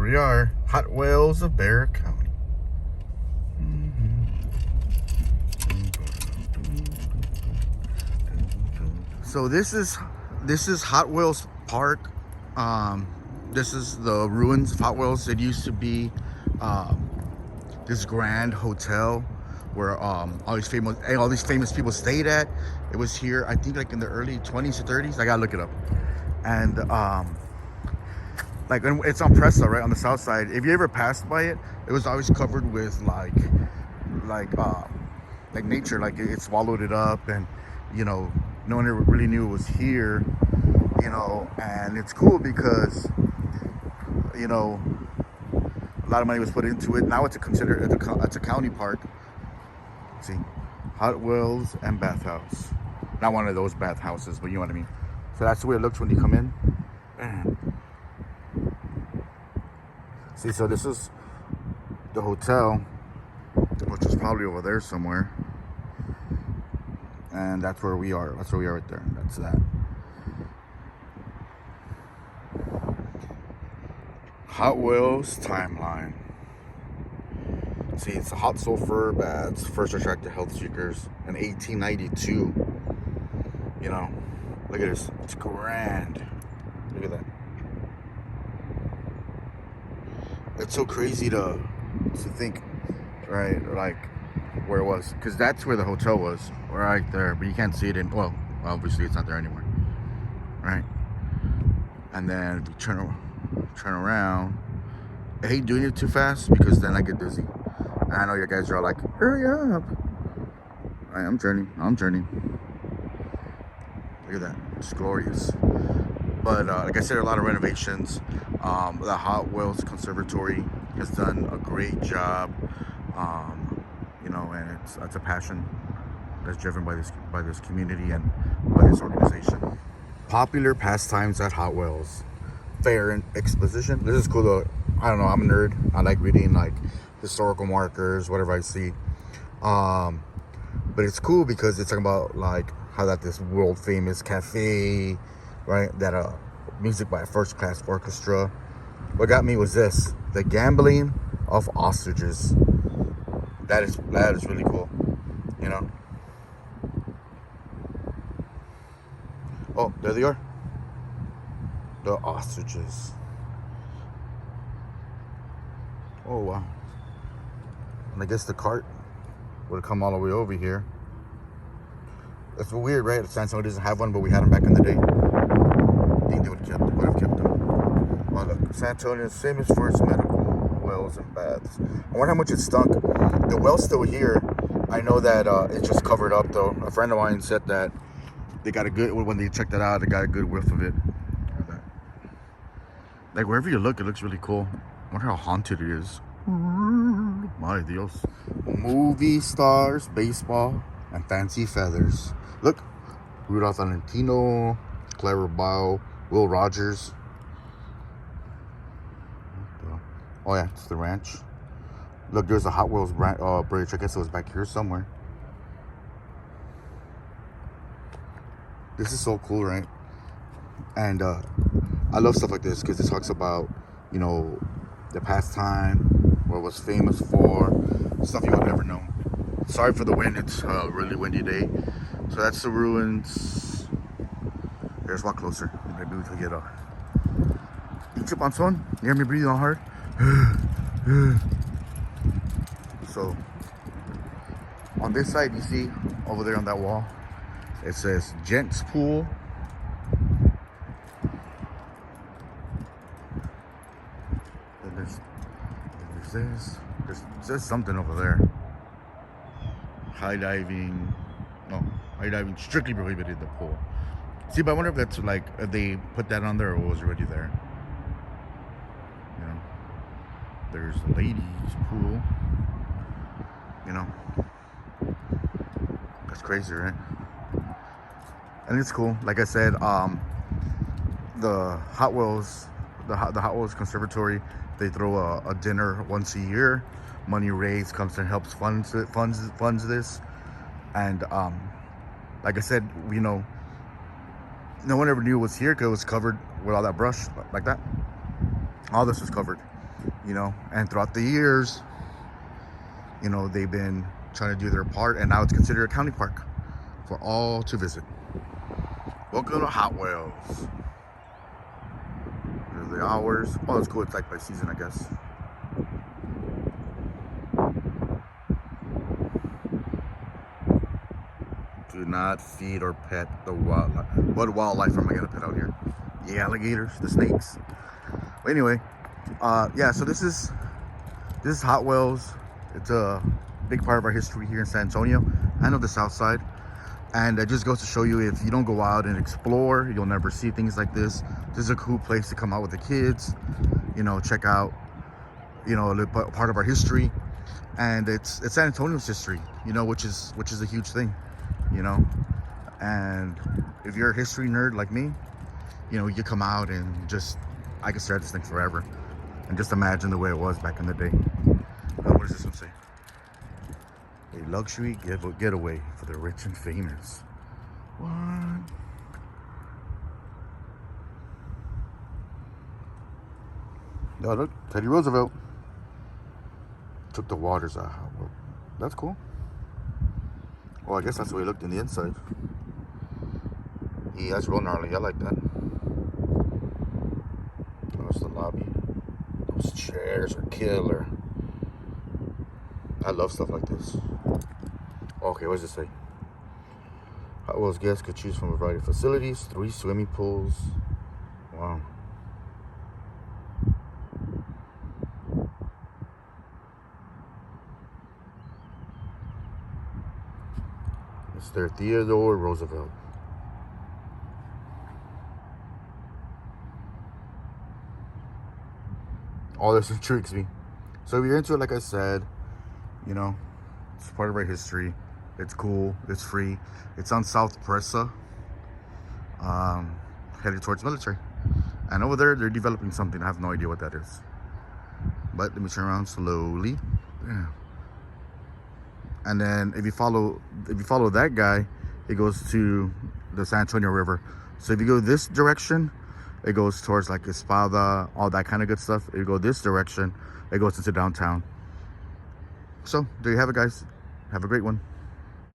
we are, Hot Wells of Bexar County. So this is Hot Wells Park. This is the ruins of Hot Wells. It used to be this grand hotel where all these famous people stayed at. It was here, I think, like in the early 20s or 30s. I gotta look it up. And like it's on Presa, right on the south side. If you ever passed by it, it was always covered with like nature, like it swallowed it up, and you know, no one ever really knew it was here, you know. And it's cool because, you know, a lot of money was put into it. Now it's a county park. Let's see, Hot Wells and bathhouse. Not one of those bathhouses, but you know what I mean. So that's the way it looks when you come in. See, so this is the hotel, which is probably over there somewhere. And that's where we are. That's where we are right there. That's that. Hot Wells timeline. See, it's hot sulfur baths first attracted health seekers in 1892. You know, look at this. It's grand. Look at that. It's so crazy to think, right? Like where it was, because that's where the hotel was, right there. But you can't see it in. Well, obviously it's not there anymore, right? And then if you turn around. I hate doing it too fast because then I get dizzy. And I know you guys are all like, hurry up. Right, I'm turning. Look at that. It's glorious. But like I said, a lot of renovations. The Hot Wells Conservatory has done a great job. You know, and it's a passion that's driven by this community and by this organization. Popular pastimes at Hot Wells. Fair and exposition. This is cool though. I don't know, I'm a nerd. I like reading like historical markers, whatever I see. But it's cool because it's talking about like how that this world famous cafe, right? That music by a first class orchestra. What got me was this: the gambling of ostriches. That is really cool, you know. Oh, there they are. The ostriches. Oh wow. And I guess the cart would come all the way over here. That's weird, right? San Antonio doesn't have one, but we had them back in the day. I think they would have kept them. Well, look, San Antonio is famous for its medical wells and baths. I wonder how much it stunk. The well's still here. I know that it's just covered up though. A friend of mine said that they got a good, when they checked it out, they got a good whiff of it. Like wherever you look, it looks really cool. I wonder how haunted it is. My Dios. Movie stars, baseball, and fancy feathers. Look, Rudolph Valentino, Clara Bow, Will Rogers. Oh yeah, it's the ranch. Look, there's a Hot Wheels bridge. I guess it was back here somewhere. This is so cool, right? And I love stuff like this because it talks about, you know, the past time, what it was famous for, stuff you would never know. Sorry for the wind, it's a really windy day. So that's the ruins. Let's walk closer. Maybe we can get a eat your panzón. You hear me breathing all hard? So on this side, you see over there on that wall, it says Gents Pool. There's something over there. High diving. No, high diving strictly prohibited, the pool. See, but I wonder if that's like, if they put that on there or it was already there. You know, there's a ladies' pool. You know, that's crazy, right? And it's cool. Like I said, the Hot Wells, the Hot Wells Conservatory, they throw a dinner once a year. Money raised comes and helps funds this. And like I said, you know, no one ever knew it was here because it was covered with all that brush like that. All this was covered. you know, and throughout the years, you know, they've been trying to do their part, and now it's considered a county park for all to visit. Welcome to Hot Wells. There's the hours. Oh, it's cool. It's like by season, I guess. Do not feed or pet the wildlife. What wildlife am I gonna pet out here? The alligators, the snakes. But anyway, yeah. So this is Hot Wells. It's a big part of our history here in San Antonio and of the South Side. And it just goes to show you, if you don't go out and explore, you'll never see things like this. This is a cool place to come out with the kids, you know, check out, you know, a part of our history. And it's San Antonio's history, you know, which is a huge thing, you know. And if you're a history nerd like me, you know, you come out and just, I can stare at this thing forever and just imagine the way it was back in the day. What does this one say? A luxury getaway for the rich and famous. What? Oh, look, Teddy Roosevelt took the waters out. Well, that's cool. Well, I guess that's the way it looked in the inside. Yeah, that's real gnarly. I like that. That's the lobby. Those chairs are killer. I love stuff like this. Okay, what does it say? Hot Wells guests could choose from a variety of facilities, 3 swimming pools. Wow. Mr. Theodore Roosevelt. All this intrigues me. So if you're into it, like I said, you know, it's part of our history. It's cool. It's free. It's on South Presa, headed towards military. And over there, they're developing something. I have no idea what that is. But let me turn around slowly. Yeah. And then if you follow that guy, it goes to the San Antonio River. So if you go this direction, it goes towards like Espada, all that kind of good stuff. If you go this direction, it goes into downtown. So there you have it, guys. Have a great one.